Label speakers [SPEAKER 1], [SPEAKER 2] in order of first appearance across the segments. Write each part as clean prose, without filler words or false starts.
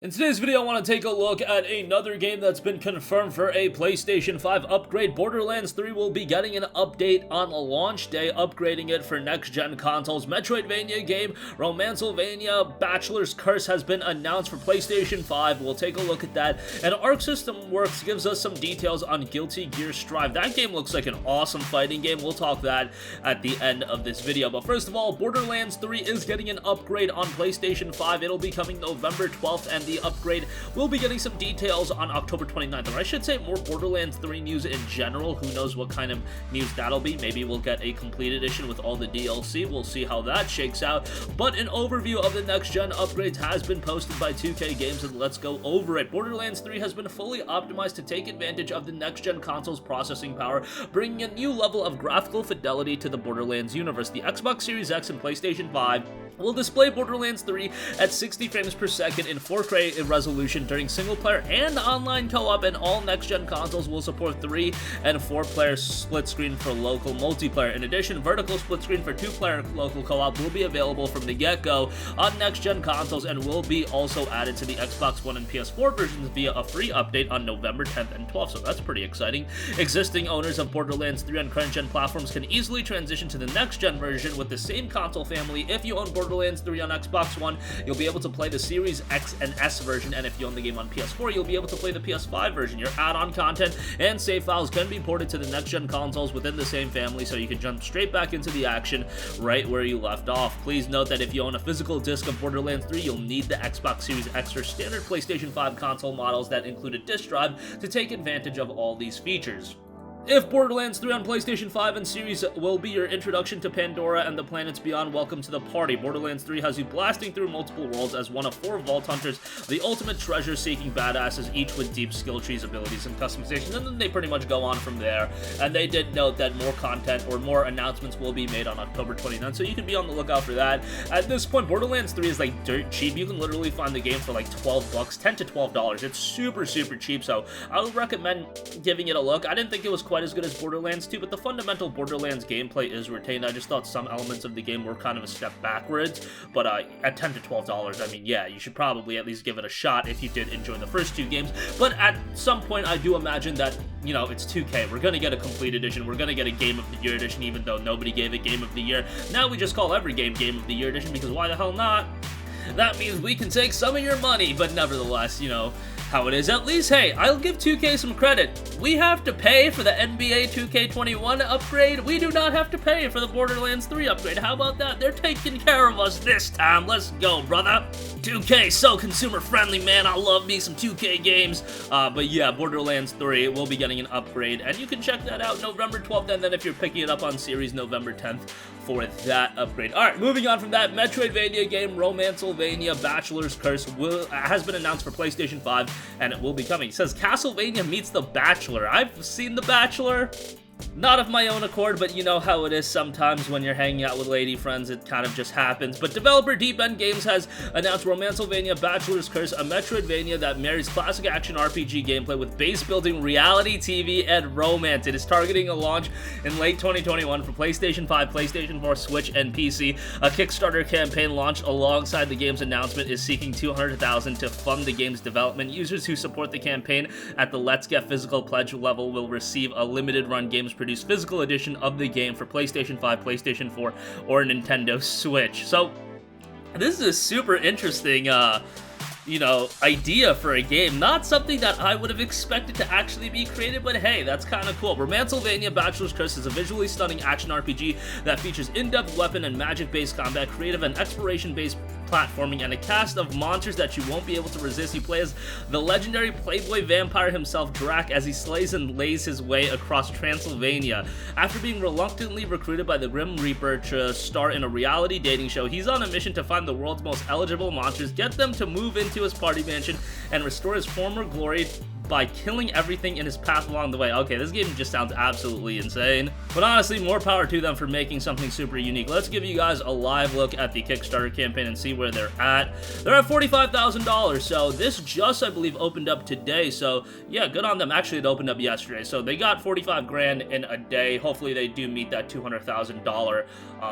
[SPEAKER 1] In today's video, I want to take a look at another game that's been confirmed for a PlayStation 5 upgrade. Borderlands 3 will be getting an update on launch day, upgrading it for next-gen consoles. Metroidvania game, Transylvania, Bachelors Curse has been announced for PlayStation 5. We'll take a look at that. And Arc System Works gives us some details on Guilty Gear Strive. That game looks like an awesome fighting game. We'll talk that at the end of this video. But first of all, Borderlands 3 is getting an upgrade on PlayStation 5. It'll be coming November 12th, and the upgrade will be getting some details on October 29th, or I should say more Borderlands 3 news in general. Who knows what kind of news that'll be. Maybe we'll get a complete edition with all the DLC. We'll see how that shakes out. But an overview of the next-gen upgrades has been posted by 2K Games, and let's go over it. Borderlands 3 has been fully optimized to take advantage of the next-gen console's processing power, bringing a new level of graphical fidelity to the Borderlands universe. The Xbox Series X and PlayStation 5 will display Borderlands 3 at 60 frames per second in 4K resolution during single-player and online co-op, and all next-gen consoles will support 3 and 4-player split screen for local multiplayer. In addition, vertical split screen for 2-player local co-op will be available from the get-go on next-gen consoles and will be also added to the Xbox One and PS4 versions via a free update on November 10th and 12th, so that's pretty exciting. Existing owners of Borderlands 3 on current-gen platforms can easily transition to the next-gen version with the same console family. If you own Borderlands 3 on Xbox One, you'll be able to play the Series X and S version, and if you own the game on PS4, you'll be able to play the PS5 version. Your add-on content and save files can be ported to the next-gen consoles within the same family, so you can jump straight back into the action right where you left off. Please note that if you own a physical disc of Borderlands 3, you'll need the Xbox Series X or standard PlayStation 5 console models that include a disc drive to take advantage of all these features. If Borderlands 3 on PlayStation 5 and Series will be your introduction to Pandora and the planets beyond, welcome to the party. Borderlands 3 has you blasting through multiple worlds as one of 4 Vault Hunters, the ultimate treasure-seeking badasses, each with deep skill trees, abilities, and customization, and then they pretty much go on from there. And they did note that more content or more announcements will be made on October 29th, so you can be on the lookout for that. At this point, Borderlands 3 is like dirt cheap. You can literally find the game for like $12, $10 to $12. It's super cheap, so I would recommend giving it a look. I didn't think it was quite as good as Borderlands 2, but the fundamental Borderlands gameplay is retained. I just thought some elements of the game were kind of a step backwards, but at $10 to $12, I mean, yeah, you should probably at least give it a shot if you did enjoy the first 2 games. But at some point, I do imagine that, you know, it's 2K. We're gonna get a complete edition. We're gonna get a Game of the Year edition, even though nobody gave it Game of the Year. Now we just call every game Game of the Year edition, because why the hell not? That means we can take some of your money, but nevertheless, you know how it is. At least, hey, I'll give 2K some credit. We have to pay for the NBA 2K21 upgrade. We do not have to pay for the Borderlands 3 upgrade. How about that? They're taking care of us this time. Let's go, brother. 2K, so consumer-friendly, man. I love me some 2K games. But yeah, Borderlands 3 will be getting an upgrade, and you can check that out November 12th, and then if you're picking it up on Series, November 10th for that upgrade. Alright, moving on from that, Metroidvania game, Transylvania, Bachelors Curse has been announced for PlayStation 5, and it will be coming. It says Castlevania meets The Bachelor. I've seen The Bachelor. Not of my own accord, but you know how it is sometimes when you're hanging out with lady friends, it kind of just happens. But developer Deep End Games has announced Transylvania Bachelor's Curse, a Metroidvania that marries classic action RPG gameplay with base-building reality TV and romance. It is targeting a launch in late 2021 for PlayStation 5, PlayStation 4, Switch, and PC. A Kickstarter campaign launched alongside the game's announcement is seeking $200,000 to fund the game's development. Users who support the campaign at the Let's Get Physical pledge level will receive a limited-run Games Produced physical edition of the game for PlayStation 5, PlayStation 4, or Nintendo Switch. So, this is a super interesting, you know, idea for a game. Not something that I would have expected to actually be created, but hey, that's kind of cool. Transylvania Bachelor's Curse is a visually stunning action RPG that features in-depth weapon and magic-based combat, creative and exploration-based platforming, and a cast of monsters that you won't be able to resist. You play as the legendary playboy vampire himself, Drac, as he slays and lays his way across Transylvania. After being reluctantly recruited by the Grim Reaper to star in a reality dating show, he's on a mission to find the world's most eligible monsters, get them to move into his party mansion, and restore his former glory by killing everything in his path along the way. Okay, this game just sounds absolutely insane. But honestly, more power to them for making something super unique. Let's give you guys a live look at the Kickstarter campaign and see where they're at. They're at $45,000, so this just, I believe, opened up today. So yeah, good on them. Actually, it opened up yesterday, so they got 45 grand in a day. Hopefully they do meet that $200,000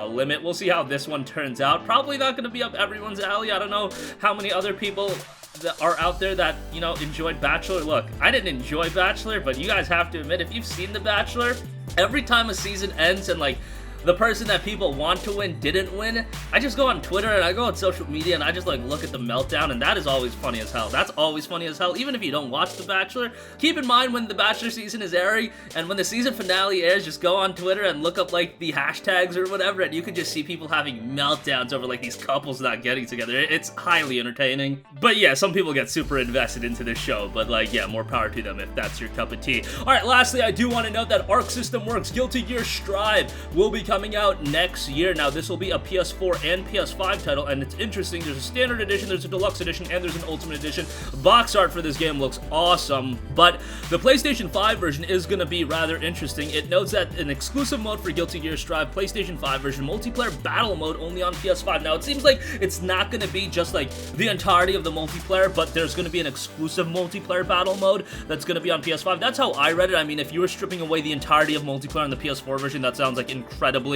[SPEAKER 1] limit. We'll see how this one turns out. Probably not going to be up everyone's alley. I don't know how many other people that are out there that, you know, enjoyed Bachelor, look, I didn't enjoy Bachelor, but you guys have to admit, if you've seen The Bachelor, every time a season ends and, like, the person that people want to win didn't win, I just go on Twitter and I go on social media and I just like look at the meltdown, and that is always funny as hell. That's always funny as hell, even if you don't watch The Bachelor. Keep in mind when The Bachelor season is airing and when the season finale airs, just go on Twitter and look up like the hashtags or whatever, and you can just see people having meltdowns over like these couples not getting together. It's highly entertaining. But yeah, some people get super invested into this show, but like, yeah, more power to them if that's your cup of tea. Alright, lastly, I do want to note that Arc System Works' Guilty Gear Strive will be coming out next year. Now, this will be a PS4 and PS5 title, and it's interesting. There's a standard edition, there's a deluxe edition, and there's an ultimate edition. Box art for this game looks awesome, but the PlayStation 5 version is going to be rather interesting. It notes that an exclusive mode for Guilty Gear Strive, PlayStation 5 version, multiplayer battle mode only on PS5. Now, it seems like it's not going to be just like the entirety of the multiplayer, but there's going to be an exclusive multiplayer battle mode that's going to be on PS5. That's how I read it. I mean, if you were stripping away the entirety of multiplayer on the PS4 version, that sounds like incredibly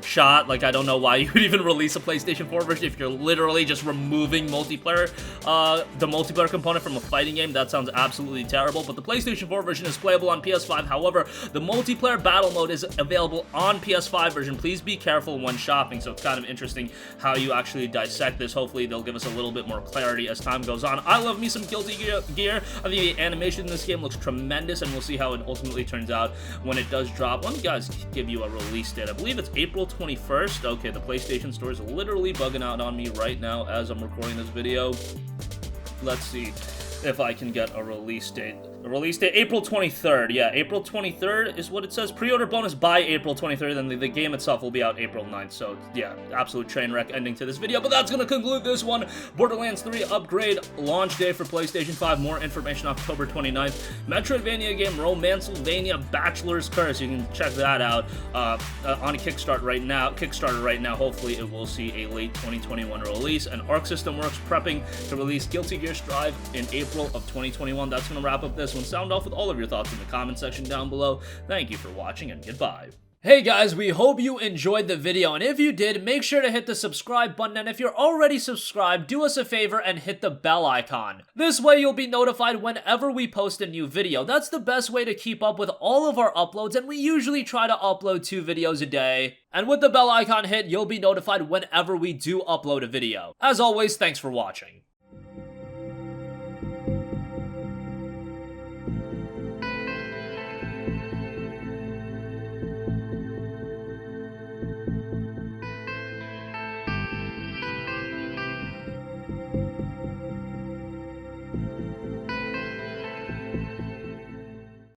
[SPEAKER 1] shot. Like, I don't know why you would even release a PlayStation 4 version if you're literally just removing multiplayer, the multiplayer component from a fighting game. That sounds absolutely terrible. But the PlayStation 4 version is playable on PS5. However, the multiplayer battle mode is available on PS5 version. Please be careful when shopping. So it's kind of interesting how you actually dissect this. Hopefully they'll give us a little bit more clarity as time goes on. I love me some Guilty Gear. I think the animation in this game looks tremendous, and we'll see how it ultimately turns out when it does drop. Let me guys give you a release date. I believe it's April 21st. Okay, the PlayStation Store is literally bugging out on me right now as I'm recording this video. Let's see if I can get a release date. The release date, April 23rd. Yeah, April 23rd is what it says. Pre-order bonus by April 23rd, and the game itself will be out April 9th. So, yeah, absolute train wreck ending to this video. But that's going to conclude this one. Borderlands 3 upgrade launch day for PlayStation 5. More information October 29th. Metroidvania game, Transylvania Bachelors Curse. You can check that out on a Kickstarter right now. Hopefully, it will see a late 2021 release. And Arc System Works prepping to release Guilty Gear Strive in April of 2021. That's going to wrap up this one. Sound off with all of your thoughts in the comment section down below. Thank you for watching, and goodbye. Hey guys, we hope you enjoyed the video, and if you did, make sure to hit the subscribe button, and if you're already subscribed, do us a favor and hit the bell icon. This way you'll be notified whenever we post a new video. That's the best way to keep up with all of our uploads, and we usually try to upload 2 videos a day. And with the bell icon hit, you'll be notified whenever we do upload a video. As always, thanks for watching.